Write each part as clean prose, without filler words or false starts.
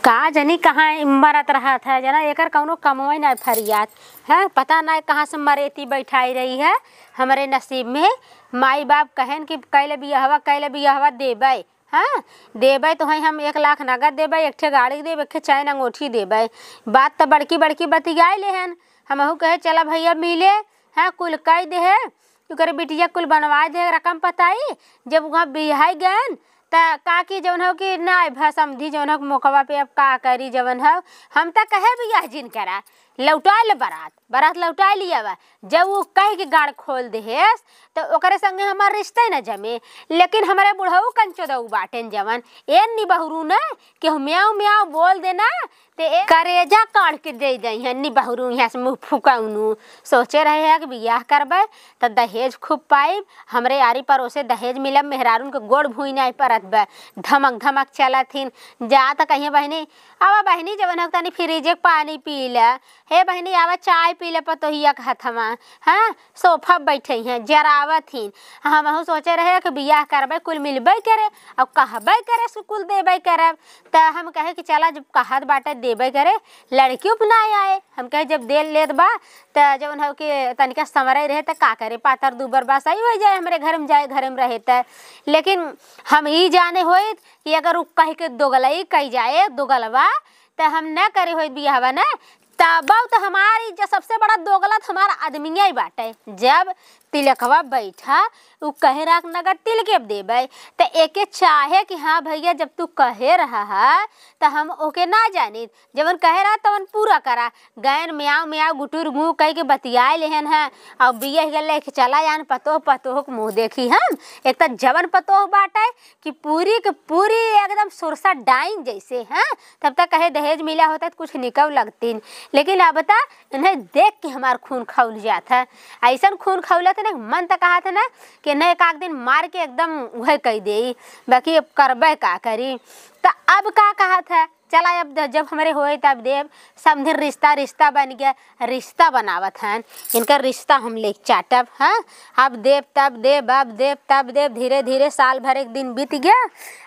का जनी कहाँ मरत रहा था जना एकर कौनो कमवे नहीं फरियात है। पता नहीं कहाँ से मरेती बैठाई रही है। हमारे नसीब में माई बाप कहन कि कैले बियाहवा देबै। हाँ देबै तो हम 1 लाख नगद देबै, एक ठे गाड़ी देबै, एक ठे चैन अंगूठी देबै। बात तो बड़की बड़की बतियाई ले हन। हमहू कहे चला भैया मिले। हाँ कुल कह दे है तुकर बिटिया कुल बनवा दे रकम पताई। जब वहाँ बिहाई गए त का की जवन हो कि ना भा समझी जवन हो मौकवा पे अब का करी जवन हो। हम तो कहे बियाह जिन करा लौटा ले बारात लौटा लिया बा। जब वो कह के गाड़ खोल देहेस तो ओकरे संगे हमार रिश्ते न जमे। लेकिन हमारे बुढ़ऊ कंचोदऊ बाटेन जवन नी बहरू न कि म्याऊ म्याऊ बोल देना ते करेजा काट के दे दई है नी बहरू यहाँ से मुँह फुकाउनु। सोचे रहे है कि बियाह करबे तो दहेज खूब पाइब। हमरे आरी परोसे दहेज मिलब मेहरारून के गोड़ भूई नहीं परत बा। धमक धमक चलथिन जा त कहिए बहनी आवा बहनी जवन हो तनी फ्रिज पानी पी ले। हे बहनी आवा चाय पी ले पतोहिया के हथमा। हाँ सोफा बैठे हैं जरावत हिन। हमहू सोचे रहे कि बियाह करबे कुल मिलबे करे अब कहबे करे कुल देबे करब। त हम कहे कि चला जब कहत बाटे देबे करे लड़की उपनाए आए। हम कहे जब दे लेत बा त जवन हो कि तनिका समरे रहे त का करे पातर दुबर बा सही हो जाए हमरे घर में जाए घर में रहे त। लेकिन हम ई जाने होई कि अगर उ कह के दोगलई कह जाए दोगलवा त हम न करे होई बियाहवा न तब तो हमारी जो सबसे बड़ा दोगलत हमारा आदमिया ही बाटे। जब तिलकवा बैठा उ कहे राख नगद तिल के देबै तो एके चाहे कि हाँ भैया जब तू कहे रहा है तो हम ओके ना जानी जवन कहे रहा तवन पूरा करा। गैन म्याऊ म्याऊ गुटुर मुँह कह के बतियाए लेहन है और बिया गले के चला जान पतोह पतोह के मुँह देखी हम। एक तो जवन पतोह बाटे कि पूरी के पूरी एकदम सुरसा डाइन जैसे हैं। तब तक कहे दहेज मिला होता तो कुछ निकल लगती। लेकिन अब बता इन्हें देख के हमार खून खौल जाता है। ऐसा खून खौला था ना मन तो कहा था ना कि नहीं एक दिन मार के एकदम वह कह दे बाकी अब करबे का करी। तो अब का कहा था चला अब जब हमारे होए तब देव समझे रिश्ता बन गया। रिश्ता बनावत हैं इनका रिश्ता हम ले चाटब। हाँ अब देव तब देव अब देव तब देव धीरे धीरे साल भर एक दिन बीत गया।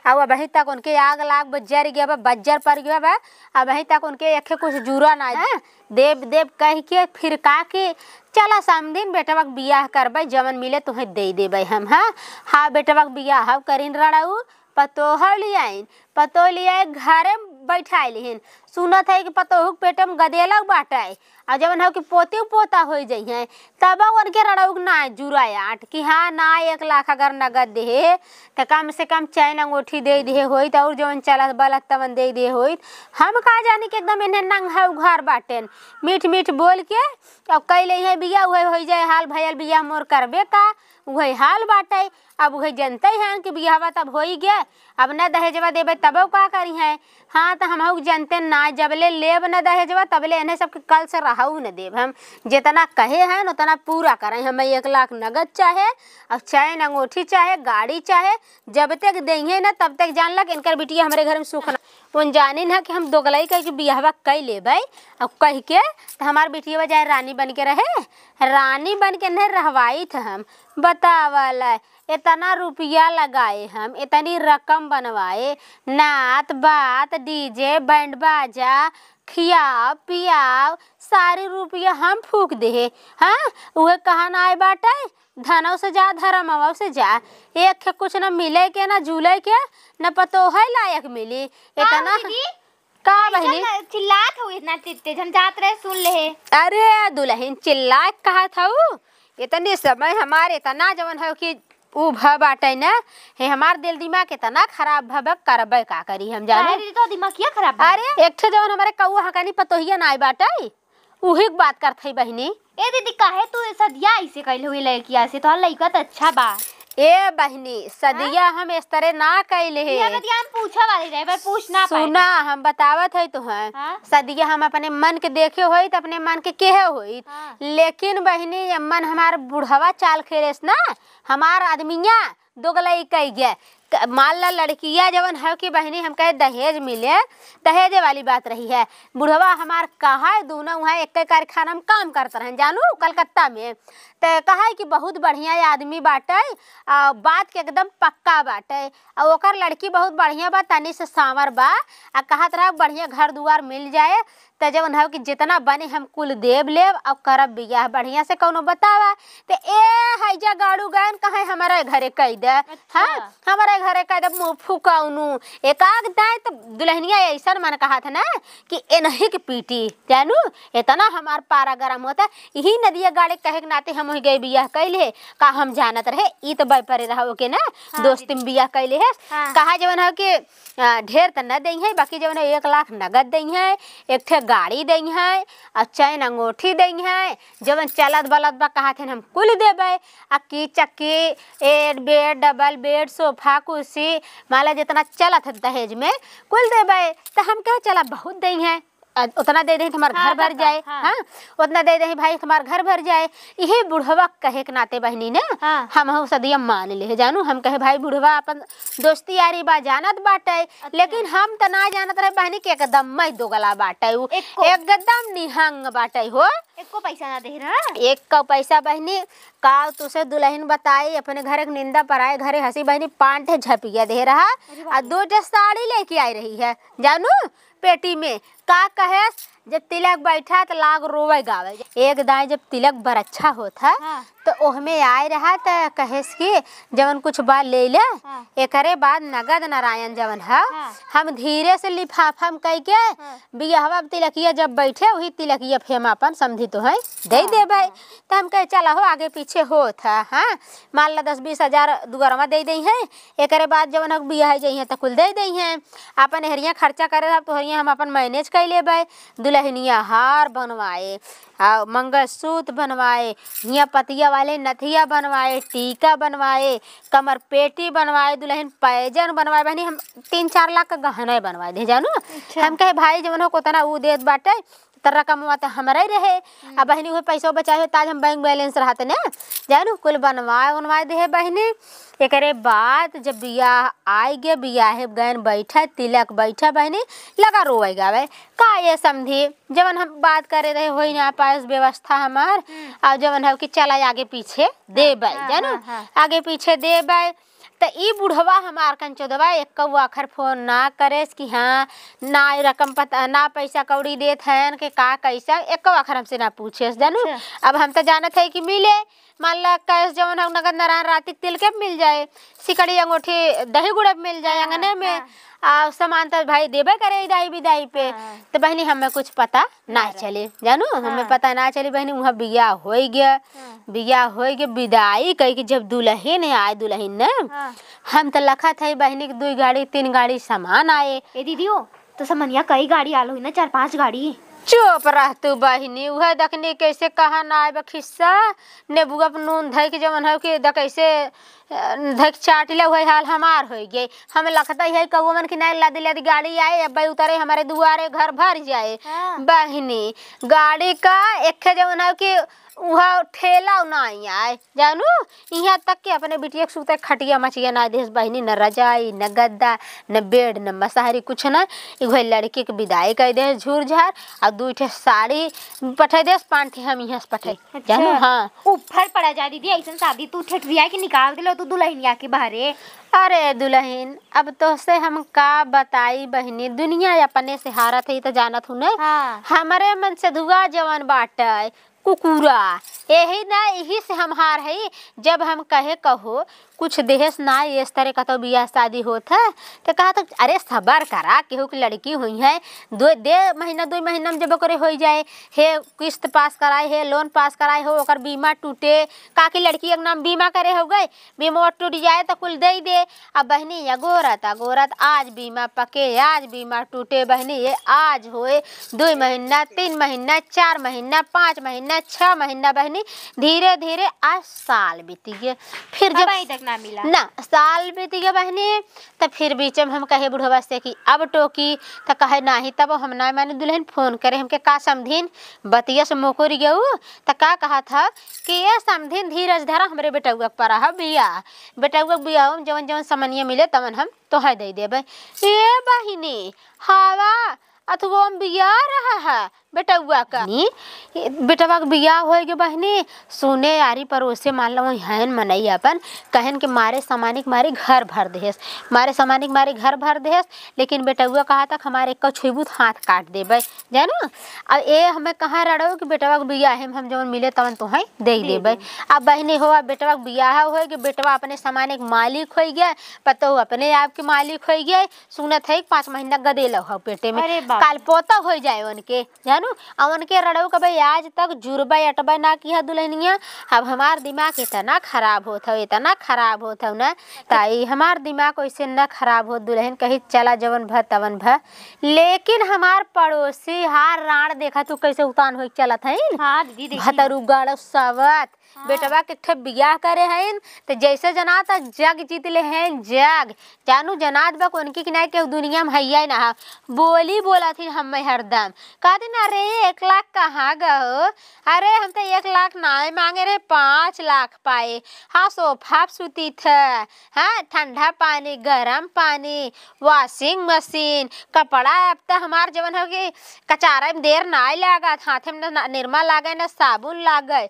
अब अभी तक उनके आग लाग बज्जर गया बा बज्जर पड़ गया बा। अब अभी तक उनके एक कुछ जुरा ना है। देव देव कह के फिर का के चला सामदिन बेटवा के बियाह करबे जवन मिले तुम्हें दे देबै हम। हाँ बेटवा के बियाह करीन रड़ाऊ पतोह लियाइन घरे बैठाए लिहिन। सुनत है कि पतोह पेट में गदेलक बाटे और जवन हो कि पोते पोता हो जाइए तब उनके रड़ाऊ ना जुरायाट कि हाँ ना 1 लाख अगर नगद दे तो कम से कम चैन अंगूठी दे दिए होइत और जवन चलत बलत तवन दे दिए होइत। हम कहा जानी कि एकदम इन्हें नंगा उघार बाटेन मीठ मीठ बोल के अब कैले है बिया वही हो जाए हाल भयल बिया मोर करबे का वही हाल बाटे। अब वही जनते हैं कि बियाहवा तब हो ही गया अब न दहेजवा देवे तब का करी है। हाँ तो हम जनते ना जबले लेब न दहेजवा तबले इन्हें सबके कल से रहू न देव। हम जितना कहे हैं उतना पूरा करें। हमें 1 लाख नगद चाहे और चैन अंगूठी चाहे गाड़ी चाहे जब तक देंगे न तब तक जान लग इनकर बिटिया हमारे घर में सुख न उन जानी न कि हम दोगलई कह के बियाहवा कह लेबै और कह के तो हमार बिटिया जाए रानी बन के रहे। रानी बन के नहीं रहवाई थे हम बतावला इतना रुपया लगाए हम इतनी रकम बनवाए नात बात डीजे बैंड बाजा खियाव पियाव सारी रुपया हम फूक दे। हाँ वह कहा ना आए बाटे धनों से जा धर्मवा से जा एक कुछ न मिले के न झूले के न पतो है लायक मिली इतना का बहनी चिल्लात हो इतना तेज हम जात रहे सुन ले। अरे दुल्हन चिल्ला कहा था इतने समय हमारे इतना जवन है कि उ भ बाटे न हे हमार दिल दिमाग इतना खराब भब करबे का करी हम जाने तो दिमाग क्या खराब। अरे एक ठे जवन हमारे कौआ हकानी पतोहिया ना बाटे उही बात करथई बहनी। ए दीदी काहे तू सदिया ऐसे कहले हुई लड़किया से तो लड़का तो अच्छा बा। ए बहनी सदिया हम इस तरह ना कैले है हम पूछा वाली रहे पर पूछ ना पाए। सुना हम बतावत है तो है सदिया हम अपने मन के देखे होई तो अपने मन के केहे होई। लेकिन बहनी मन हमार बुढ़वा चाल खेलेस ना हमार आदमिया दोगलई कह गया मान ला लड़किया जवन है कि बहनी हम कहे दहेज मिले, दहेजे वाली बात रही है। बुढ़वा हमार कहा है दोनों वहाँ एक कारखाना में काम करते रहे जानू कलकत्ता में। तो कहा है कि बहुत बढ़िया आदमी बाटे, बात के एकदम पक्का बाटे, और ओकर लड़की बहुत बढ़िया बा, तनी से सांवर बा, आ कहत रहा बढ़िया घर दुआर मिल जाए तो जवन है कि जितना बने हम कुल देव लेब और करब बियाह बढ़िया से कौनो बतावा। तो ए हैजा गाड़ू गैन कहे हमारे घरे कह दे। हाँ हमारे घरे कह दे मुँह फूकौनू एकाग दाए। तो दुल्हनिया ऐसा मन कहा था ना कि एनही के पीटी जानू इतना हमार पारा गरम होता। यही नदिया गाड़े कहे के नाते हम वही गए बियाह कैले का हम जानत रहे ई तो बैपरे रहो के ना। हाँ, दोस्ती में बियाह कैले है। हाँ। कहा जवन है कि ढेर तो न दई है, बाकी जवन 1 लाख नगद दई है, एक ठे गाड़ी दई है और चैन अंगूठी दई है, जवन चलत बलत बा कहा थे हम कुल देबे। अक्की चक्की एड बेड डबल बेड सोफा कुर्सी माला जितना चलत है दहेज में कुल देबे। तो हम कहे चला बहुत दई है, उतना दे दे तुम्हारा घर भर जाए। हाँ उतना दे दे भाई तुम्हारा घर भर जाए। यही बुढ़वा कहे के नाते बहनी ने हम सदिया मान ले जानू। हम कहे भाई बुढ़वा अपन दोस्ती यारी बा जानत बाटे। अच्छा। लेकिन हम तो ना जानत रहे बहनी के एकदम मई दोगला बाटे, एकदम निहंग बाटे हो। एको पैसा ना दे रहा, एक का पैसा बहनी का तुसे दुल्हन बताई अपने घर के निंदा पर आए घरे हंसी बहनी 5 झपिया दे रहा और 2 साड़ी लेके आई रही है जानू पेटी में। का कहेस जब तिलक बैठा तो लाग रोवे गावे। एक दाई जब तिलक बरच्छा होता। हाँ। तो ओहमे आए रहा तो कहेस कि जवन कुछ बात ले ले। हाँ। एकरे बाद नगद नारायण जवन है। हाँ। हम धीरे से लिफाफा में कह के। हाँ। बियाहवा तिलकिया जब बैठे वही तिलकिया फेम अपन समझी तो है दे देबे। तो हम कहे चला हो आगे पीछे हो था। हाँ मान ला 10-20 हजार दुगरमा दे दी है। एकरे बाद जवन बियाह जाइए तो कुल दे दी है। अपन हरिया खर्चा करे तो हरिया हम अपन मैनेज कर लेबे। दुल्हनिया हार बनवाए, मंगलसूत्र बनवाए, हिया पतिया वाले नथिया बनवाए, टीका बनवाए, कमर पेटी बनवाए, दुल्हन पैजन बनवाए। बहनी हम 3-4 लाख का गहना बनवाए दे जानू। अच्छा। हम कहे भाई जवन हो कोतना ऊ देत बाटे तरह कमवाते हमारे रहे। अब बहनी हुए पैसा बचाए ताज हम बैंक बैलेंस रहते ना जानू कुल बनवाए दे बहनी। एकरे बाद जब बियाह आए गे बियाह गैन बैठा तिलक बैठा बहनी लगा रोए गावे का ये समझी जवन हम बात करे रहे हो ना पास व्यवस्था हमार। और जवन है कि चला आगे पीछे देबे जानू आगे पीछे देबे। तो ई बुढ़वा हमार कंचोदवा एक आखर फोन ना करे कि हाँ ना रकम पता ना पैसा कौड़ी देत हैं कि का कैसा एक आखर हमसे ना पूछे जानू। अब हम तो जानत है कि मिले मान ला कैश जवन हम नगद नारायण रातिक तिल के मिल जाए, सिकड़ी अंगूठी दही गुड़ मिल जाए अंगने में। सामान तो भाई देबे करे दाई विदाई पे। तो बहनी हमें कुछ पता ना चले जानू। हमें पता ना चली बहनी वहाँ बियाह हो गया। बियाह हो गया विदाई कही कि जब दुल्हन आए दुल्हन ने हम तो लखा था बहनी की 2 गाड़ी 3 गाड़ी सामान आए। ए दीदियो तो समनिया कई गाड़ी आलो ना 4-5 गाड़ी। चुप रह तू बहनी वह दखनी कैसे कहा ना आए खिस्सा नेबुआ नून धई के जवन है कि कैसे धक चाटिला वही हाल हमार हो गई। हमें लगता है कौ मन की नहीं लादी लादी गाड़ी आए अब उतरे हमारे दुआरे घर भर जाए। बहनी गाड़ी का एक जवन है कि वह ठेला नहीं आए जानू। यहाँ तक कि अपने बिटिया के सुते खटिया मचिया ना देश बहनी न रजाई न गद्दा न बेड न मसाहरी कुछ न। वही लड़की के विदाई कर दे झूर झार और 2 ठे साड़ी पठे दे 5 ठे हम यहाँ से पठे जानू। हाँ ऊपर पड़ा जा दीदी ऐसा शादी तू ठेठरिया के निकाल दिलो तू दुल्हनिया के बाहरे। अरे दुल्हन अब तो से हम का बताई बहनी दुनिया अपने से हारत है तो जानत हूँ न। हाँ। हमारे मन से धुआ जवान बाटे कुकुरा यही ना यही से हम हार है। जब हम कहे कहो कुछ देश ना इस तरह का तो बियाह शादी होता है तो कहा तो अरे सबर करा केहू की लड़की हुई है 2 महीना में जब करे हो जाए हे किस्त पास कराए है लोन पास कराए हो ओकर बीमा टूटे का की लड़की एक नाम बीमा करे हो गए बीमा टूट जाए तो कुल दे दे। अब बहनी अगोरत आज बीमा पके आज बीमा टूटे बहनी ये आज होए 2 महीना 3 महीना 4 महीना 5 महीना महीना 6 महीना बहनी धीरे धीरे आज साल बीत गए। फिर जब अभी तक ना मिला ना साल बीत गए बहनी, तो फिर बीच में हम कहे बुढ़वा से कि अब टोकी, तो कहे नहीं। तब हम ना माने दुल्हन फोन करे हमके का समझीन बतिया से मोकोरी गऊ, तो का कहा था कि ये समझीन धीरज धरा हमरे बेटुआ पर बियाह, बेटुआ बियाह जवन जवन समनिया मिले तवन हम तोहे दे देबे। ये बहिनी हवा अथवा बियाह रहा है बेटुआ का बेटवा के बियाह हो गए बहनी। सुने यारी पड़ोसे मान लो हन मनई अपन कहन के मारे सामानिक मारे घर भर देस, मारे सामानिक मारे घर भर देस। लेकिन बेटुआ कहा तक हमारे एक छुबू हाथ काट देबे जानो। अब ये हमें कहाँ रड़ो कि बेटवा के बियाह है हम जवन मिले तवन तुहे दे देबे। अब बहनी हो बेटवा के बियाह हो गए, बेटवा अपने सामानिक मालिक हो गया, पतो अपने आप के मालिक हो गए। सुनत है 5 महीना गदेल हो पेटे में, काल पोता हो जाए उनके अवन के रड़ो कभी आज तक जुरबा अटबा ना किया दुल्हनिया। अब हमार दिमाग इतना खराब होता है, इतना खराब होता है ना, ताई हमार दिमाग वैसे न खराब हो दुल्हन कही चला जवन भ तवन भ। लेकिन हमार पड़ोसी हार राण देखा तू कैसे उतान हो चलत है। हाँ दीदी भतरू गड़ सवत बेटवा के ठे बियाह करे हैं तो जैसे जनाता जग जीत ले हैं जग जानू जनात बा उनकी कि नहीं के दुनिया में हैया ना बोली बोला थी हम हरदम कहते ना अरे 1 लाख कहाँ गो, अरे हम तो 1 लाख ना मांगे रहे 5 लाख पाए। हाँ सोफा सुती थे, हाँ ठंडा पानी गर्म पानी वॉशिंग मशीन कपड़ा। अब तो हमार जवन हो गई कचारा में देर ना लगा, हाथे में ना निरमा लागे ना साबुन लागे।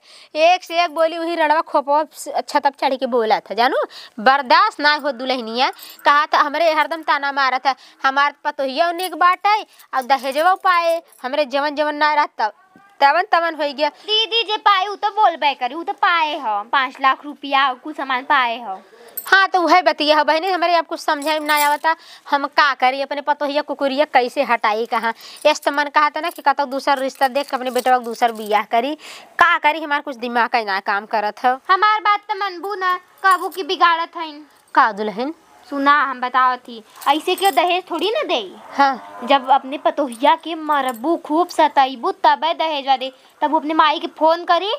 एक से एक बोली वही रड़वा खोपवा छतप चढ़ी के बोला था जानू, बर्दाश्त ना हो दुल्हनिया। कहा था हमरे हरदम ताना मारा था हमार पतोहिया निक बाटे अब दहेजवा पाए हमरे जवन जवन ना रहता तवन तवन हो गया। दीदी जे पाए उ तो बोलबे करी, उ तो पाए हो 5 लाख रुपया कुछ सामान पाए हो। हाँ तो वह बतिया है बहनी हमारे आप कुछ समझ में ना आवता हम का करी अपने पतोहिया कुकुरिया कैसे हटाई कहाँ। इस मन कहा था ना कि कतौ दूसरा रिश्ता देख अपने बेटवा को दूसरा बियाह करी का करी। हमार कुछ दिमाग का ना काम करत है। हमार बात तो मनबू ना काबू की बिगाड़त है का दुल्हन सुना हम बताओ थी ऐसे क्यों दहेज थोड़ी ना दे। हाँ जब अपने पतोहिया के मरबू खूब सताइबू तब दहेज दे, तब वो अपने माई के फोन करी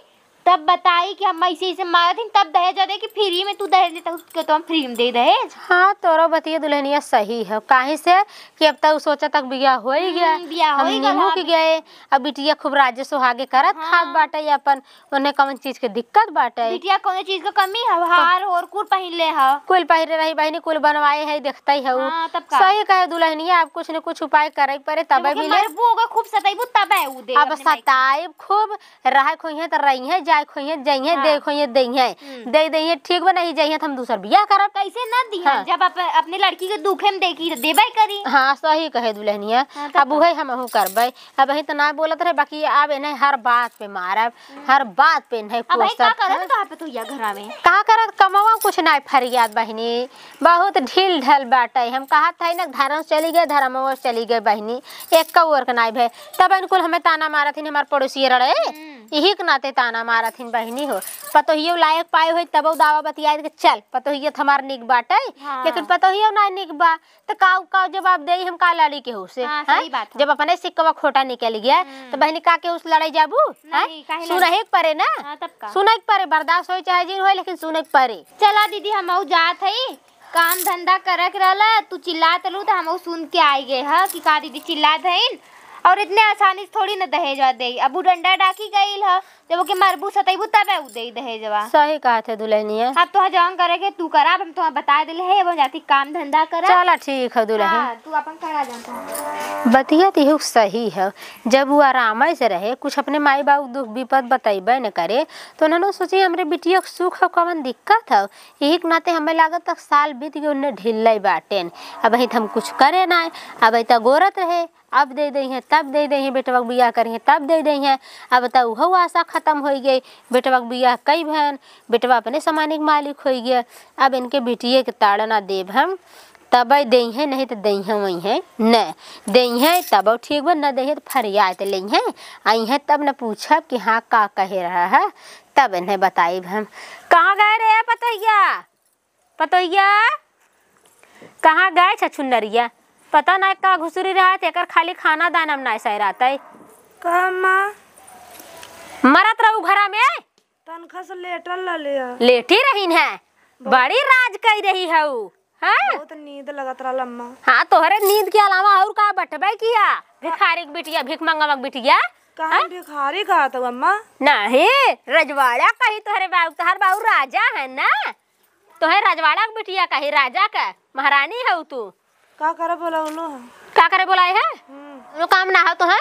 तब बताई कि हम ऐसे मारा थी तब दहेज दे कि फ्री में तू दहेज देता उसके तो हम फ्री में दे दहेज। हाँ तोरो बतिया दुल्हनिया सही है काहे से कि अब तक सोचा तक बियाह हो ही गया, बियाह हो ही गया मुक गए। अब बिटिया खूब राज्य सुहागे करत खात बाटे अपन उन्हें कौन चीज के दिक्कत बाटे। बिटिया कौन चीज का कमी है, हार और कुल पहन ले है, कुल पहिरे रही बहनी कुल बनवाए है देखता ही है। तब का सही कहे दुल्हनिया अब कुछ न कुछ उपाय करे पड़े तब मिले। खूब सताइबू तब उ दे। अब सताइब खूब रह खोइहे त रही है जाय खोइहे जइहे दे खोइहे दइहे दे दइहे ठीक बा नहीं जइहे हम दूसर बियाह करब कैसे न दिया। जब अपने लड़की के दुखे में देखी तो देबे करी। हाँ सही कहे दुल्हनिया अब वही हमहू करबै। अब ही तो ना बोलत रहे बाकी अब इन्हें हर बात पे मारब हर बात पे नहीं कोसत। कहाँ पे तो या घर में कहाँ करत कमावा कुछ ना फरियाद बहनी बहुत ढील ढल बाटे। हम कहा था ना धर्म चली गए धर्म चली गए बहनी एक कौर के नाई भे तब इनकुल हमें ताना मारा थी हमारे पड़ोसी रड़े यही के नाते ताना मारा थी बहनी हो। पतोहियो लायक पाए हुए तब दावा बतिया के चल पतोहियो हमार निक बाटे। लेकिन पतोहियो ना निक बा तो का जवाब दे हम का लड़ी के से। जब अपने सिक्कवा खोटा निकल गया तो बहनी का के उस लड़ाई जाबू सुनहे परे ना सुनहे परे बर्दाश्त हो चाहे जी हो लेकिन सुनहे परे। चला दीदी हम जात है काम धंधा करक रहला तू चिल्लात रहू तो हम सुन के आई गए है कि का दीदी चिल्लात है और इतने आसानी से थोड़ी ना दहेजवा दे। अबू डंडा डाकी गईल है जब ओके मरबू सतैबू तब उ दे दहेजवा। सही कहा थे दुल्हनिया। अब तो जवन करे के तू करा हम तो बता देले है अब जाती काम धंधा करा। चला ठीक है दुल्हन। हां तू अपन करा जानता बतिया तो सही है। जब वो आराम से रहे कुछ अपने माई बाबू दुख विपद बताइबे न करे तो उन्होंने सोचे हमरे बिटिया के सुख कवन दिक्कत है। यही के नाते हमें लागत तक साल बीत गए उन्हें ढिल्लाई बाटेन। अब ही हम कुछ करे ना अब तो गोरत रहे अब दे दे हैं तब दे दे हैं बेटवा के बियाह करी तब दे दे हैं। अब तो वह आशा खत्म हो गई बेटवा के बियाह कई बहन बेटवा अपने सामानिक मालिक हो गया। अब इनके बिटिए के ताड़ना देव हम तब दे हैं नहीं तो दे हैं वही है न दे हैं तब ठीक बा न दे हैं तो फरियाद ले हैं आई हैं तब न पूछब कि हाँ का कहे रहा है तब इन्हें बताइब हम। कहाँ गए रे पतोहिया पतोहिया कहाँ गए छछुन्नरिया पता ना का घुसरी रहा थे कर खाली खाना दाना में ना सह रहता है। का माँ मरत रहू घरा में तनखा से लेटल लिया। लेटी रहीन है, बड़ी राज कही रही है बहुत नींद लगत रहा अम्मा। हाँ तोहरे नींद के अलावा और का बटबे किया? भिखारी की बिटिया, भीख मंगवा की बिटिया। कहाँ भिखारी कहा था अम्मा? नहीं रजवाड़ा कही तोहरे बाबू, तोहर बाबू राजा है ना, तोहे रजवाड़ा की बिटिया कही, राजा का महारानी है तू। का करे बोला का करे बोलाए है? वो काम ना हो तो है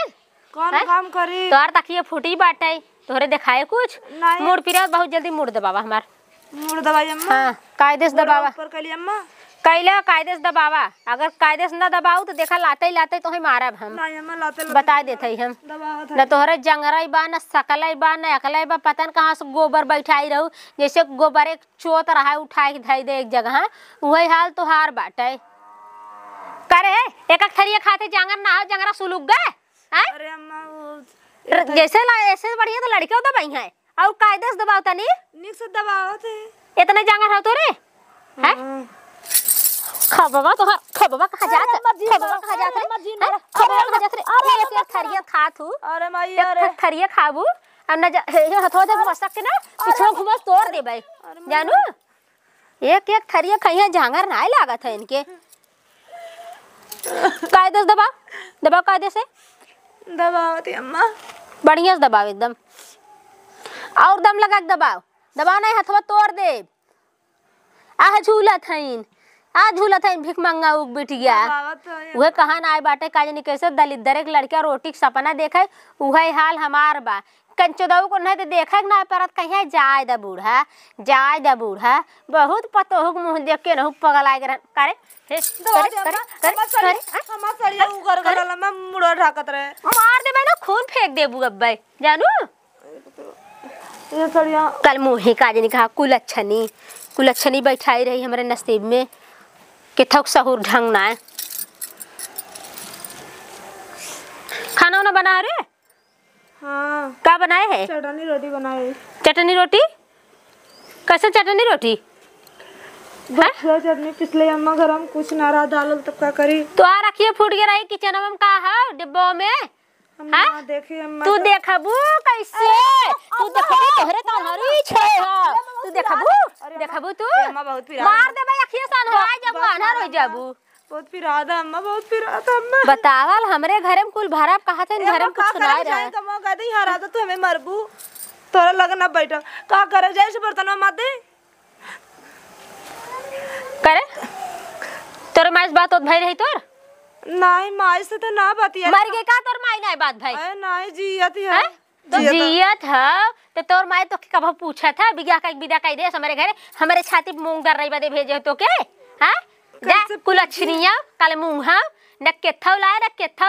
कौन काम करी? तोहर तकिए फूटी बाटे, तोहरे दिखाए कुछ मूड पिरा बहुत जल्दी मूड दबावा हमार मूड दबाई अम्मा। हाँ कायदे से दबावा ऊपर कली अम्मा। कैला कायदे से दबावा, अगर कायदे से न दबाऊ तो देखा लाते ही लाते तो ही मारब हम। नहीं अम्मा लाते बता देते हम दबावत न तोहरे जंगरई बा न सकलई बा न अकलई बा, पता न कहाँ से गोबर बैठाई रहू, जैसे गोबर एक चोत रहा उठाई धई दे एक जगह, वही हाल तोहार बाटे। करे एक थरिया खाते जंगर ना हो, जंगरा सुलूक गए। अरे अम्मा वो जैसे ऐसे बढ़िया तो लड़के दबाई है और कायदे से दबाओ तनी निक से दबावत है। इतने जंगर हो तोरे हैं? खबवा तो खबवा कहाँ जात, खबवा कहाँ जात रे, खबवा कहाँ जात रे? एक थरिया खात हूँ, अरे माई एक थरिया खाबू और न जो हथवा जब मसक के ना पिछवा घुमा तोड़ दे भाई, जानू एक एक थरिया कहीं जांगर ना लागत है इनके। कायदे से दबाओ, दबाओ कायदे से दबावत है अम्मा। बढ़िया से दबाओ एकदम, और दम लगा के दबाओ, दबाओ नहीं हथवा तोड़ दे। आ झूलत हईन, आ झूलत हईन भीख मंगा उग बिटिया, वह कहाँ ना आए बाटे काजनी कैसे दलित एक लड़का रोटी के सपना देखे, वही हाल हमार बा। कंचोदऊ को नहीं तो देखे ना परत कहीं जाए दा बूढ़ा, जाए दा बूढ़ा, बहुत पतोहू मुँह देख के नहु पगला के करे मार दे ना खून फेंक दे अब्बे, जानू कल मुँह काजनी कहा कुलच्छनी बैठाई रही हमारे नसीब में, किथक सहूर ढंग ना है। खाना वाना बना रहे? हाँ क्या बनाए है? चटनी रोटी बनाई। चटनी रोटी कैसे? चटनी रोटी चटनी पिछले अम्मा घर हम कुछ ना रहा दाल तब क्या करी तो आ रखिए फूट गया रही किचन में का है डिब्बों में। अम्मा देखिए अम्मा तू देखबू कैसे? तू देखबू तोहरे तोहरी छे हो, तू देखबू तू अम्मा बहुत पिरा मार दे भाई अखिए सन हो जब आना रह जाबू। बहुत पिरा था अम्मा, बहुत पिरा था अम्मा। बतावल हमरे घरे में कुल भरा कहा थे घरे में कुछ सुनाई रहा है। कमा कहते ही हरा तो हमें मरबू तोरा लगना बैठा का करे जाए से बर्तन मत दे करे तोर माइस बात होत भाई रही तोर नहीं माई से तो ना बतिया मर गए का तोर माई नहीं बात भाई नहीं जियत है जियत है तो तोर माई तो कब पूछा था बिया का विदा कह दे हमारे घरे हमारे छाती मूंग दर रही बदे भेजे तो के हां जा कुलछनिया कल मुंह न केथौ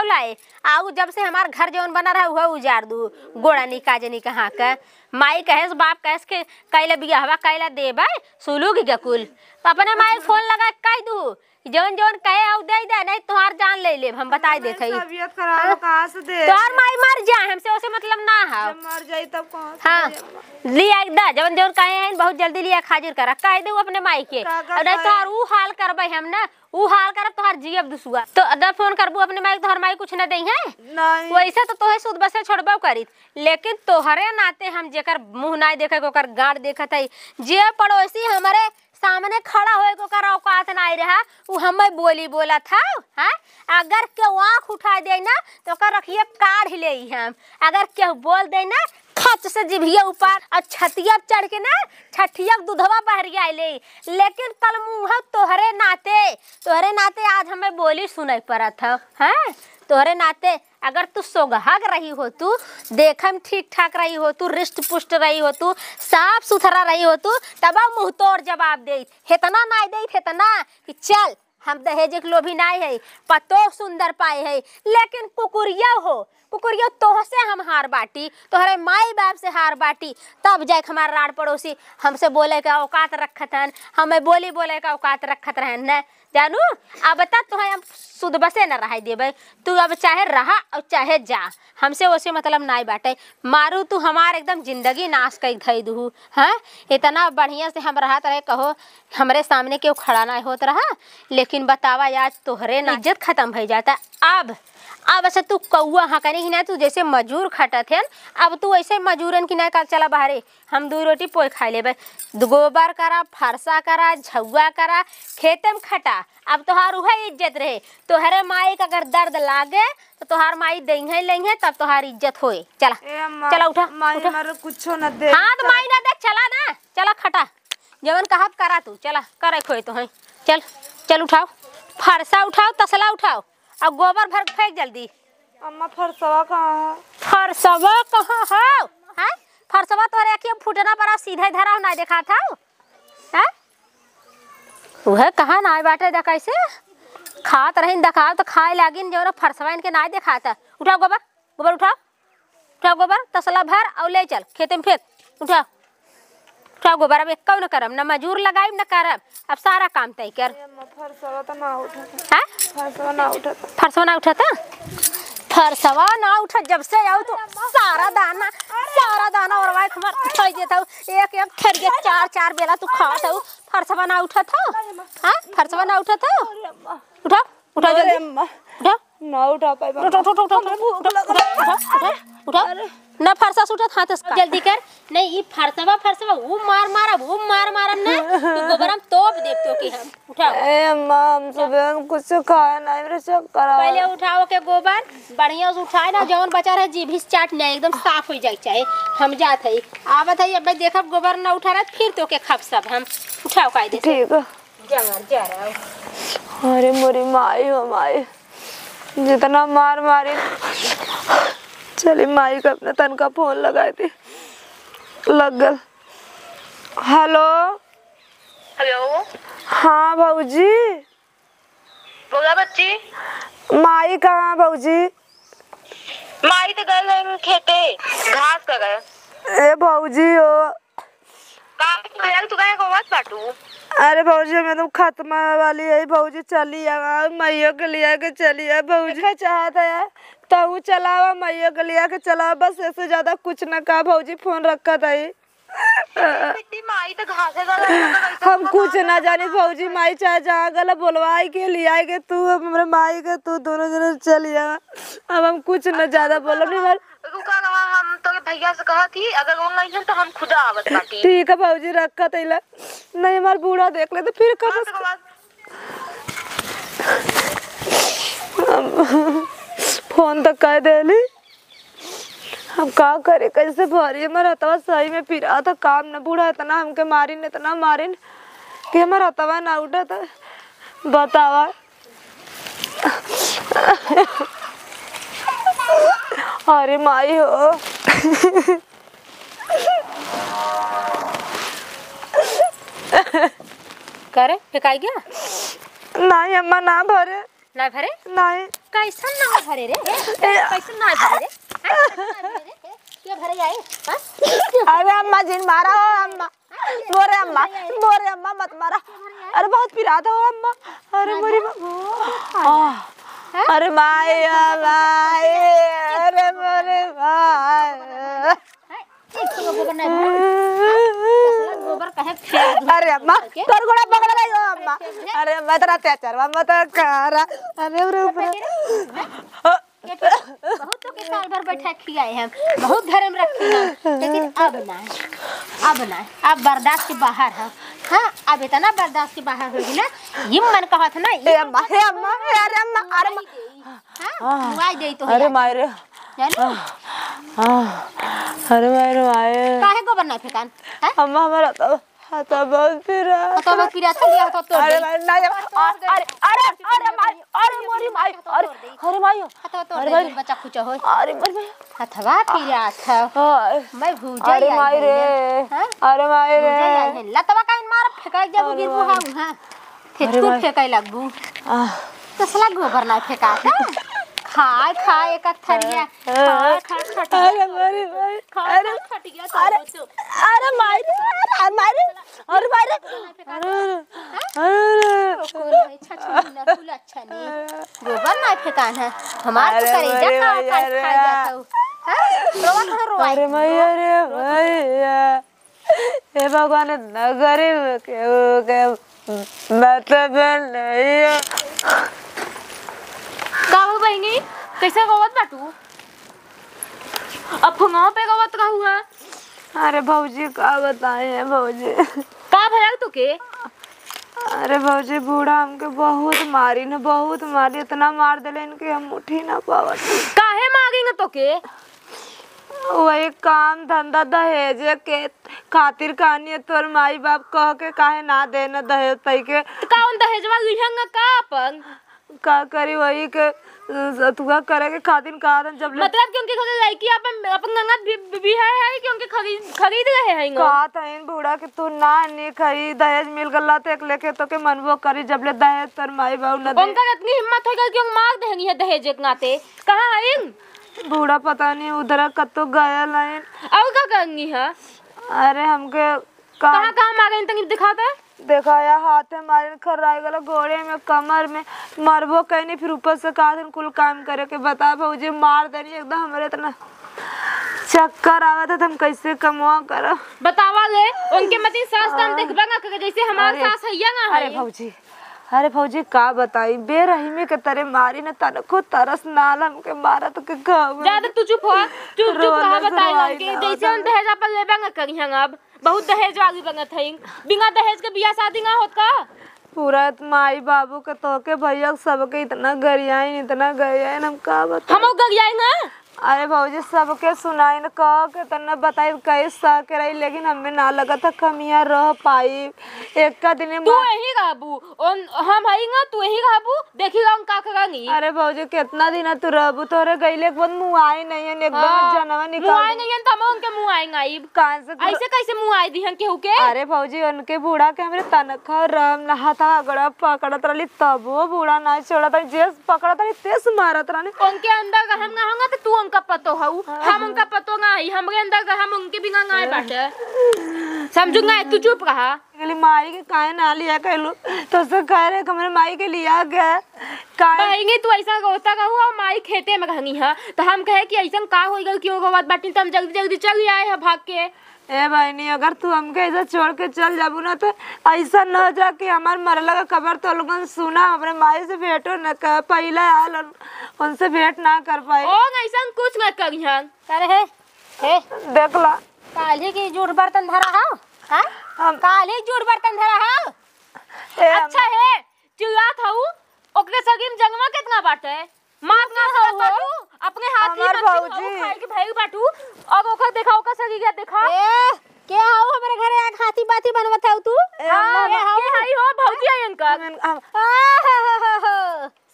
लाए आउ जब से हमार घर जौन बना रहा हुआ उजाड़ दू गोड़ा नी काजनी कहाँ का माई कहेस बाप कहेस के कैला बियाहवा कैला देबे सुलूगी के कुल अपने माई फोन लगा कह दू जौन जौन कहे आउ दे दे नहीं तोहार जान ले ले हम बताई देते ही तबीयत खराब कहां से दे तोहार माई मर जाए हमसे उसे मतलब ना है जब मर जाई तब कहां हां लिया दा जौन जौन कहे हैं बहुत जल्दी लिया हाजिर करा कह दे अपने माई के और नहीं तोहार ऊ हाल करबे हम ना ऊ हाल करब तोहार जीव दुसुआ तो अदा फोन करबू अपने माई तोहार माई कुछ न दई है नहीं वैसे तो तोहे सुध बसे छोड़बो करी लेकिन तोहरे नाते हम जेकर मुंह ना देखे ओकर गाड़ देखत है जे पड़ोसी हमारे सामने खड़ा होए को कर औकात नहीं रहा उ हमें बोली बोला था हां अगर के आंख उठा दे ना तो कर रखिए काढ़ ले हम अगर के बोल दे ना खच से जिभिया ऊपर और छतिया चढ़ के ना छठिया दूधवा बहरिया ले लेकिन कल मुंह तोहरे नाते आज हमें बोली सुनाई पड़त है हैं तोहरे नाते अगर तू सोगहाग रही हो तू देखम ठीक ठाक रही हो तू रिष्ट पुष्ट रही हो तू साफ सुथरा रही हो तू तब मुंह तोड़ जवाब दे हेतना नहीं दे हेतना कि चल हम दहेज के लोभी नहीं है पतो सुंदर पाए है लेकिन कुकुरिया तोह से हम हार बाटी तोहरे माई बाप से हार बाटी तब जाए हमारा राड़ पड़ोसी हमसे बोले का औकात रखत हन हमें बोले का औकात रखत रहन न जानू अब बता तो हम सुध बसे न रह देबे तू अब चाहे रहा और चाहे जा हमसे वैसे मतलब नहीं बाटे मारू तू हमार एकदम जिंदगी नाश कर धई दू हाँ इतना बढ़िया से हम रहत रहे कहो हमरे सामने क्यों खड़ा नहीं होत रहा लेकिन बतावा आज तोहरे ना इज्जत खत्म हो जाता अब से तू कौआ हकनी ही ना, तू जैसे मजूर खटत है, अब तू ऐसे मजूरन की ना कर चला बाहरे, हम 2 रोटी पोई खा लेबे। गोबर करा, फरसा करा, झुआ करा, खेते में खटा, अब तोहार उहे इज्जत रहे। तोहरे माई का अगर दर्द लागे तो तोहार माई देंगे लेंगे, तब तोहार इज्जत होए। चला चला उठा माई उठा। हमारे कुछो न दे। हाँ तो माई ना देख, चला ना, चला खटा जवन कहब करा तू, चला करे खोए तो है। चल चल उठाओ, फरसा उठाओ, तसला उठाओ और गोबर भर फेंक जल्दी। अम्मा फरसवा कहाँ है? फरसवा कहाँ है? हैं? फरसवा तोरे अखियों फूटना पड़ा, सीधे धरा ना देखा था हैं? वह कहाँ ना बाटे देख, कैसे खात रहीन, दिखाओ तो खाए लागिन, जो फरसवा इनके ना देखा था। उठाओ गोबर, गोबर उठाओ, उठाओ गोबर, तसला भर और ले चल खेते में फेंक। उठाओ उठाओ गोबर, अब एक न करम, न मजूर लगाइब न करब, अब सारा काम तय कर। फरसवा तो ना उठा। हैं? फरसवा ना उठा। फरसवा ना उठा था? फरसवा ना उठा जब से आओ तो सारा दाना और वाई खमर खाई देता हूँ, एक एक थरिया 4 बेला तू खाता हूँ। फरसवा ना उठा था? हाँ फरसवा ना उठा था? उठा उठा जल्दी उठा, ना उठा पाए। उठा उठा उठा उठा उठा ना, फरसा उठा हाथ से जल्दी कर। नहीं ये फरसवा वो मार ना, तो गोबरम तोप देव तो के हम। उठाओ ए अम्मा, हम सुबह कुछ खाया नहीं, मेरे चक्कर आ। पहले उठाओ के गोबर बढ़िया से उठाए ना, जवन बचा रहे जीभ चाट नहीं, एकदम साफ हो जाए चाहे। हम जात है आवत है, अब देखब गोबर ना उठा रहा फिर तो के खप सब हम। उठाओ कायदे से। ठीक है। जंगल जा रहा है। अरे मोरी माई हो माई, जितना मार मारी। चली माई का अपने तन का फोन लगाई थी, लग गल। Hello hello. हाँ भाऊजी। बोला बच्ची। माई कहाँ भाऊजी? माई तो गए खेते घास कर गए। ए भाऊजी हो, काम तू कहे को मत बाटू। अरे भाऊजी मैं तो खत्म वाली है भाऊजी, चली आ मैया के लिया के चली आ भाऊजी। का चाहता है तू चलावा, मैया के लिया के चलावा, बस ऐसे ज्यादा कुछ न कहा भाऊजी, फोन रखा था ही। माई तो घास हम कुछ ना जानी भाऊजी, माई चाहे जहाँ गला बोलवाई के ले आएगे, तू हमारे माई के तू दोनों जने चली आ। अब हम कुछ न ज्यादा बोलो नहीं बार। हम तो भैया से कहा थी अगर ऑनलाइन तो हम खुद आवत बाटी। ठीक है भाऊजी, रखा तैला नहीं, हमारा बूढ़ा देख ले तो फिर कब फोन तक कह देली। हम का करे, कैसे भरी हमारा हथवा सही में फिरा था, काम न बूढ़ा इतना हमके मारिन इतना मारिन कि हमारा हथवा ना उठा था। बतावा अरे माई हो। करे फेंकाई गया? नहीं अम्मा ना भरे। ना भरे? नहीं। कैसा ना भरे रे? कैसा ना भरे रे? क्या भरे जाए? अरे अम्मा जिन मारा हो अम्मा, मोरे अम्मा मत मारा। अरे बहुत पिराता हो अम्मा। अरे मोरी अरे माई अरे मोरे माई। गोबर कहे फेंक। अरे अम्मा तोर गोड़ा पकड़ रही हो अम्मा। अरे अम्मा तेरा अत्याचार अम्मा तो करा। अरे बहुत तो के साल भर बैठा खियाए हम, बहुत घर में रखे हम, लेकिन अब ना अब बर्दाश्त के बाहर है। हाँ अब इतना बर्दाश्त के बाहर होगी ना, ये मन कहा था ना हे अम्मा अरे अम्मा अरे मुआई दे तो अरे मायरे अरे मायरे काहे गोबर नहीं फेंकान? अम्मा हमारा तो बहुत पिरा तो बहुत पिरा था लिया तो अरे मोरी माई अरे माई अरे बच्चा कुछ हो अरे मोरी हथवा पिरा था मैं भूजा अरे माई रे अरे माई रे लतवा काइन मार फेंकाई जब गिरबू हां फिर तू फेंकाई लगबू कसला गोबर ना फेंका था खाए एक थरिया अरे मोरी माई अरे फट गया तो अरे माई अरे माई अच्छा नहीं गोबर ना फेंकान है हमार तो करेजा खा जाता हूँ। अरे मैया रे भैया हे भगवान नगरी के मतलब नहीं का हो बहनी कैसे गवत बाटू? अब फोनवा पे गवत कहू है। अरे भौजी का बताए हैं भौजी। का भयल तो के? अरे भौजी बूढ़ा हमके बहुत मारी न, बहुत मारी, इतना मार दिले इनके हम उठ ही ना पावत। काहे मारेंगे तो के? वही काम धंधा दहेज के खातिर कहानी तोर माई बाप कह के काहे ना देना दहेज तई के। कौन दहेजवा लिहंगा का अपन? का करी वही के तुगा करे के खातिर कहा जब ले मतलब क्योंकि घर लड़की अपन अपन गंगा भी है क्योंकि खरीद रहे हैं कहा था इन बूढ़ा कि तू ना नहीं खरी दहेज मिल गला तो एक लेके तो के मनबो करी जब ले दहेज तोर माई बाप न दे। उनका इतनी हिम्मत है कि मार देंगी है दहेज के नाते। कहां आइन? बूढ़ा पता नहीं उधर कतो गया लाइन। और क्या करेंगी है? अरे हमके कहां कहां मारे तनी दिखाता है? देखा या हाथ में मारे खर्राई गला, घोड़े में, कमर में मरबो कहीं नहीं, फिर ऊपर से कहा कुल काम करे के बता भौजी मार देनी एकदम। हमरे इतना चक्कर आवा था हम कैसे कमवा करो बतावा ले। उनके मती सास काम देखबा ना करे जैसे हमार सास हैया ना है। अरे भौजी का बताई बेरहमी के तरह मारी न तनको तरस नाल हमके मारत के घाव। ज्यादा तू चुप हो, चुप कहा बताई उनके जैसे उन दहेज अपन लेबा ना करी हंग। अब बहुत दहेज वाली बनत है, बिना दहेज के बियाह शादी ना होत का? पूरा माई बाबू के तोके भैया सबके इतना गरियाइन हम का बताई। हम गरियाई ना। अरे भौजी सबके सुनाई न कह के तना बताई कैसा के रही, लेकिन हमें ना लगा था कमियां रह पाई एक का दिन तू यही रहबू हम हई ना, तू यही रहबू देखी हम का करेंगी। अरे भौजी कितना दिन तू रहबू, तोरे गईले के बाद मुंह आई नहीं है एकदम जनवा निकाल मुंह आई नहीं है त हम उनके मुंह आएंगे आइब कान से ऐसे कैसे मुंह आई दी हन केहू के? अरे भौजी उनके बूढ़ा के हमरे तनखा रम नहाता अगड़ा पकड़त रही तब वो बूढ़ा ना छोड़त रही, जेस पकड़त रही तेस मारत रही। उनके अंदर हम ना होगा तो तू उनका पतो हऊ, हम उनका पतो ना ही। हमरे अंदर हम उनके बिना गाय बाटे समझू ना। तू चुप रहा। माई के काहे ना लिया कहलू तो से कह रहे हमरे माई के लिया गया काहे कहेंगे तू ऐसा होता कहू और माई खेते में रहनी है तो हम कहे कि ऐसा का हो गल क्यों बात बाटी तो हम जल्दी जल्दी चल आए हैं भाग के। ए बहनी अगर तू हमके ऐसा छोड़ के चल जाबू ना तो ऐसा न हो जा कि हमार मरला का खबर तो लोगन सुना अपने माई से भेंटो न कर पहले आल उनसे भेंट ना कर पाए। ओ ऐसा कुछ न करी हन। अरे हे देखला काली की जुड़ बर्तन धरा हो हां हम काली जुड़ बर्तन धरा हो। अच्छा है चिल्लात हऊ ओकरे सगी में जंगवा कितना बाटे मार ना हो अपने हाथ ही में खाए के भाई बाटू। अब ओकर देखा ओकर सगी क्या देखा ए क्या हो हमारे घरे आ हाथी बाती बनवत है तू? हां के हई हो भौजी आयन का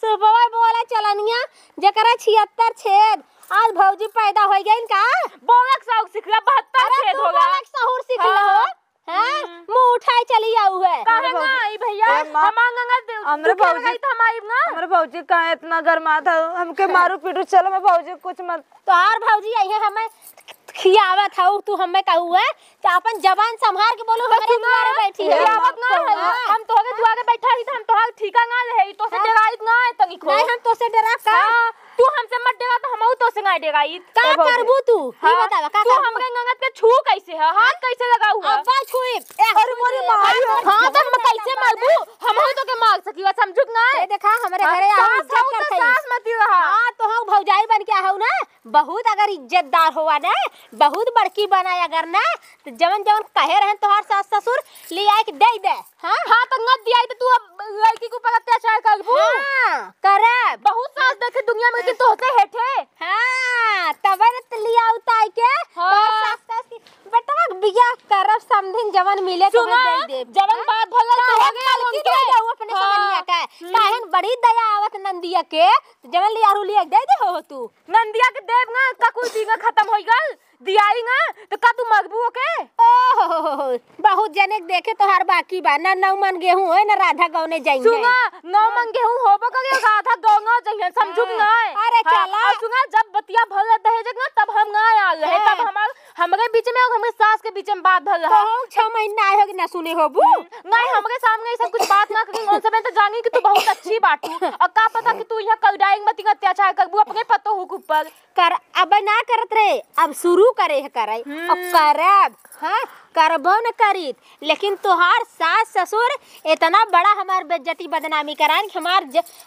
सुबह बोला चलनिया जकरा 76 छेद आज भौजी पैदा हो गई का बोलक साउक सिखला 72 छेद होगा। बोलक सहूर सिखला हो हैं मुंह उठाए चली आऊ है। काहे ना आई भैया हम गंगा हमरे भौजी तो हम आई ना। हमरे भौजी काहे इतना गरमा था हमके मारू पीटू चलो मैं भौजी कुछ मत तोहार भौजी आई है हमें खियावत हऊ तू हमें कहू है तो अपन जबान संभाल के बोलो हमारे द्वारे बैठी है। खियावत ना है हम तोहरे द्वारे बैठा ही हम तोहार ठीका ना रहे तो से डराइत ना है तनी खो। नहीं हम तो से डरा का तू हमसे मत डरा तो हमहू तो से ना डराइत। का करबू तू ई बतावा का तू हमरे गंगत के छू कैसे है हाथ कैसे लगाऊ है? अब्बा छुई अरे मोरी माई हां तो हम कैसे मारबू हमहू तो के मार सकीवा समझू ना। ए देखा हमारे घरे आ इज्जत करथई सास मत रहा। हां तो हम भौजाई बन के आहू ना बहुत अगर इज्जतदार होवा ना बहुत बड़की बनाए अगर ना तो जवन जवन कहे रहन तोहार सास ससुर ले आए के दे दे। हां तो न दिया तो तू अब लड़की को पर अत्याचार करबू। हां करब बहुत सास देखे दुनिया में कि तोहते हेठे। हां तब न लिया उताई के तोहार सास सास की बेटा बियाह करब समधिन जवन मिले तो दे दे जवन बात भला तो हो गया उनके जाऊ अपने समनिया का काहन बड़ी दया आवत नंदिया के जवन लियारू लिया दे दे हो तू नंदिया के देव ना का कुछ दिन खत्म हो गल दियाई ना तो का तू मगबू ओके। ओहो बहुत जने देखे तोहार बाकी बा ना 9 मन गेहूं है ना राधा गौने जाएंगे। सुना 9 मन गेहूं होबो करे राधा गौना जाइए समझू ना। अरे चला और सुना जब बतिया भल दहेज ना तब हम ना आल रहे तब हमरे बीच में और हमरे सास के बीच में बात भल रहा। तो 6 महीना आए हो कि ना सुने होबू नहीं हमरे सामने ऐसा कुछ बात ना करी उन समय तो जानी कि तू बहुत अच्छी बाटू और का पता कि तू यहां कल डाइंग मती अत्याचार करबू अपने पतो हुक ऊपर कर अब ना करत रे अब शुरू करे है करे अब करब हां करबो न करीत, लेकिन तोहार सास ससुर इतना बड़ा हमार बेइज्जती बदनामी करान कि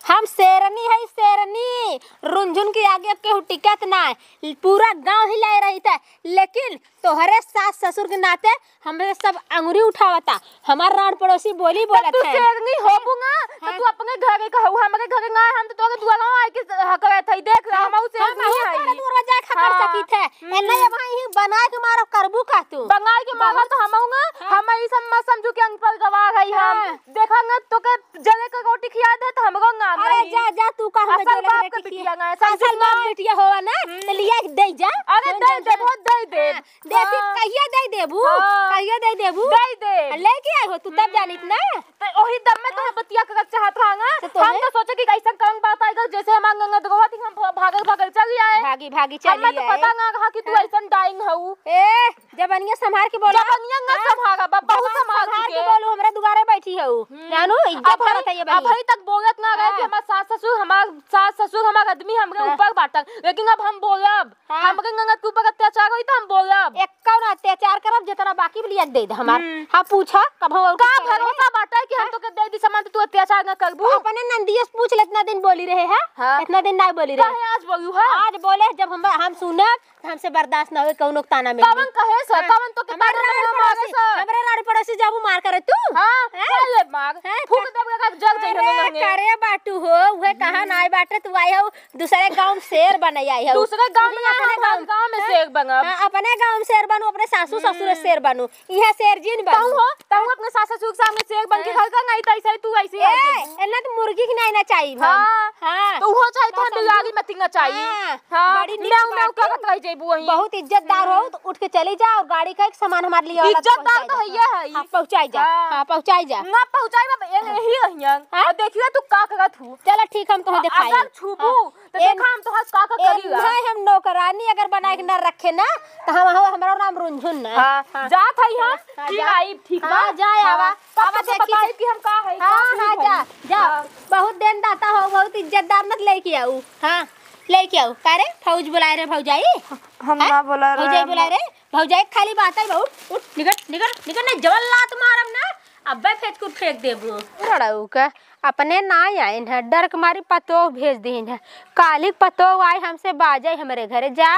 हम शेरनी है, शेरनी रुंझुन के आगे केहू टिकत ना है, पूरा गांव हिला रही था। लेकिन तोहरे सास ससुर के नाते हमें सब अंगुरी उठावता, हमार रान पड़ोसी बोली बोलत तू है। शेरनी होबूंगा तो तू अपने घरे कहू, हमरे घरे ना हम तो तोके दुआरा आए के करे थई देख हम शेरनी है तू रजा खबर सकी थे एना ये भाई बना के मारो करबू का तू बंगाल के मारा तो हमऊंगा। हम ई सब मत समझू के अंग पर गवा गई हम देखंगा तोके जले का रोटी खिया दे तो हमरो नाम अरे नहीं। जा जा तू का हम असल बाप का बिटिया ना असल बाप बिटिया होवा ना तो लिया के दे जा। अरे दे दे बहुत दे दे देखी कहिया दे देबू, कहिया दे देबू, दे दे लेके आई हो तू तब जानित ना तो ओही दम में तो बतिया के चाहत रहंगा। हम तो सोचे कि कैसा करंग बात आएगा जैसे हम गंगा दगवा थी हम भागल चली आए भागी भागी चली हमें तो पता ना कहा कि तू ऐसा डाइंग हऊ। ए जबनिया संभार के बोलो, जबनिया ना संभागा बहुत संभाल के बोलो, हमरा दुआरे बैठी है जानू इज्जत करत है ये बनी। अभी तक बोलत ना रहे कि हमार सास ससुर हमार आदमी हमरे ऊपर बाटक, लेकिन अब हम बोलब हमरे गंगा के ऊपर अत्याचार होई त हम बोलब एक कौन अत्याचार करब जितना बाकी लिया दे दे हमार। हां पूछा कब हम का भरोसा बाटा कि हम तो के दे दी सामान तू अत्याचार ना करबू। अपने नंदिया से पूछ ले, इतना दिन बोली रहे है, इतना दिन ना बोली रहे काहे आज बोलू है? आज बोले जब हम सुनब हमसे बर्दाश्त ना होए कौनो ताना में कवन कहे सर कवन तो के हमरे रानी पड़ोसी जाबू मार करे तू। हां चले मार फूक देब का जग जई अरे करे बाटू हो उहे कहा ना बाटे तू आई हो दूसरे गांव में शेर बन आई हो। दूसरे गांव में अपने गांव में शेर बनब। अपने गांव में शेर बनू, अपने सासू ससुर शेर बनू, इहा शेर जिन बनू। तू अपने सास ससुर के सामने शेर बन के घर का नहीं तैसे तू ऐसे एना तो मुर्गी की नहीं ना चाहिए हां तो हो चाहिए तो बिलाड़ी में तिंगा चाहिए। हां बड़ी नाव नाव करत रह जइबू वही बहुत इज्जतदार हो तो उठ के चली जा और गाड़ी का एक सामान हमारे लिए वाला इज्जतदार तो है हां पहुंचाई जा। हां पहुंचाई जा ना पहुंचाई यही रहियन और देखिए तू का करत हूं। चलो ठीक हम तो दिखाई अगर छूबू तो देखा हम तो हस का करीगा। नहीं हम नौकरानी अगर बना के न रखे ना तो हमारा नाम रुंझुन ना। हां जात हई हम ठीक आई ठीक बा जाए आवा अब देखिए कि हम का है। हां जा जा बहुत देन दाता हो, बहुत इज्जतदार मत लेके आऊ। हां लेके आओ करे फौज बुलाए रे भौजाई हम ना बोला रे भौजाई बुलाए रे भौजाई खाली बात है बहुत उठ निकट निकट निकट नहीं जवल लात मारम ना अब्बे फेंक को फेंक देबो रड़ाऊ का अपने ना आइन है डर के मारी पतो भेज दीन है कालिक पतो आए हमसे बाजे हमरे घरे जा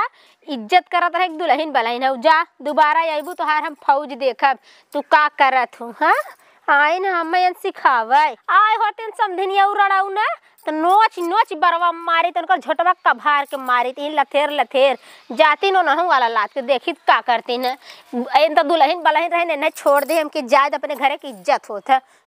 इज्जत करत रहे दुल्हन बलहिन है जा दोबारा आइबू तो हार हम फौज देखब तू का करत हूं। हां आइन हमें सिखावे आए होते समधनिया उड़ाऊ ना तो नोच नोच बरवा मारी तो उनका झोटवा कभार के मारी तीन लथेर लथेर जाती नो नहु वाला लात के देखी का करती न इन तो दुल्हन बलहिन रहे ने छोड़ दे हमके जायद अपने घरे की इज्जत होत है।